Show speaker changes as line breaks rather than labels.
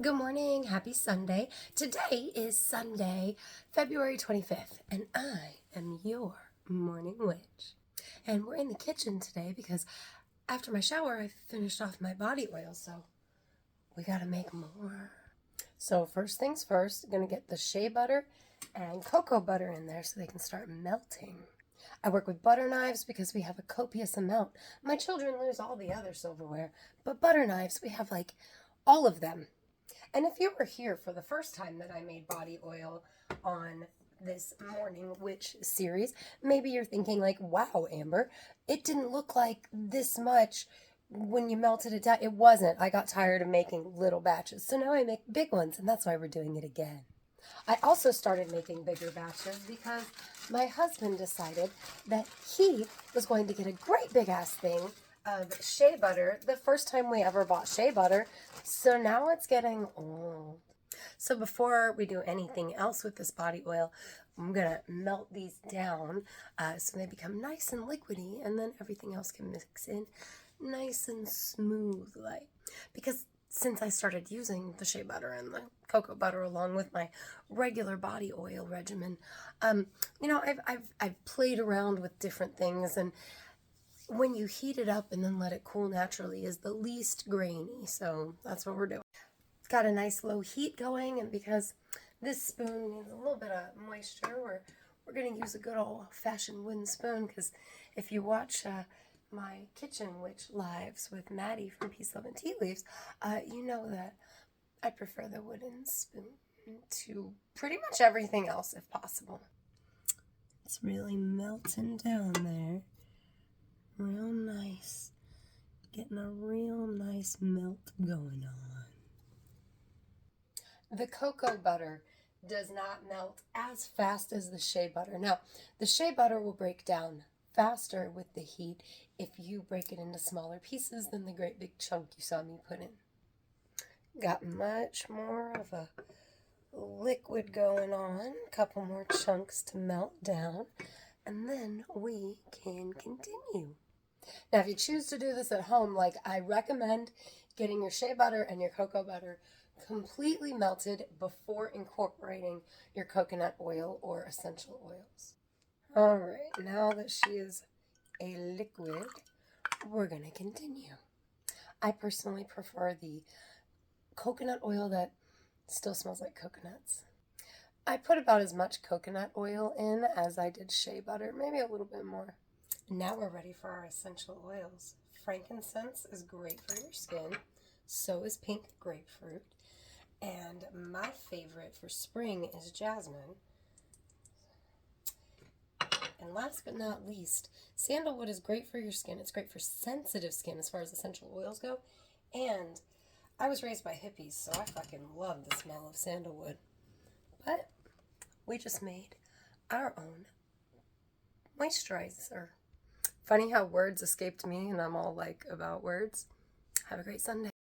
Good morning. Happy Sunday. Today is Sunday, February 25th, and I am your morning witch. And we're in the kitchen today because after my shower, I finished off my body oil, so we gotta make more. So first things first, I'm gonna get the shea butter and cocoa butter in there so they can start melting. I work with butter knives because we have a copious amount. My children lose all the other silverware, but butter knives, we have like all of them. And if you were here for the first time that I made body oil on this Morning Witch series, maybe you're thinking like, wow, Amber, it didn't look like this much when you melted it down. It wasn't. I got tired of making little batches. So now I make big ones, and that's why we're doing it again. I also started making bigger batches because my husband decided that he was going to get a great big ass thing of shea butter the first time we ever bought shea butter. So now it's getting old. So before we do anything else with this body oil, I'm going to melt these down so they become nice and liquidy, and then everything else can mix in nice and smooth like. Because since I started using the shea butter and the cocoa butter along with my regular body oil regimen, I've played around with different things, and when you heat it up and then let it cool naturally is the least grainy. So that's what we're doing. It's got a nice low heat going, and because this spoon needs a little bit of moisture, we're going to use a good old-fashioned wooden spoon, because if you watch my Kitchen Witch lives with Maddie from Peace, Love, and Tea Leaves, you know that I prefer the wooden spoon to pretty much everything else if possible. It's really melting down there. Real nice. Getting a real nice melt going on. The cocoa butter does not melt as fast as the shea butter. Now, the shea butter will break down faster with the heat if you break it into smaller pieces than the great big chunk you saw me put in. Got much more of a liquid going on. A couple more chunks to melt down, and then we can continue. Now, if you choose to do this at home, like I recommend getting your shea butter and your cocoa butter completely melted before incorporating your coconut oil or essential oils. All right, now that she is a liquid, we're going to continue. I personally prefer the coconut oil that still smells like coconuts. I put about as much coconut oil in as I did shea butter, maybe a little bit more. Now we're ready for our essential oils. Frankincense is great for your skin. So is pink grapefruit. And my favorite for spring is jasmine. And last but not least, sandalwood is great for your skin. It's great for sensitive skin as far as essential oils go. And I was raised by hippies, so I fucking love the smell of sandalwood. But we just made our own moisturizer. Funny how words escaped me and I'm all like about words. Have a great Sunday.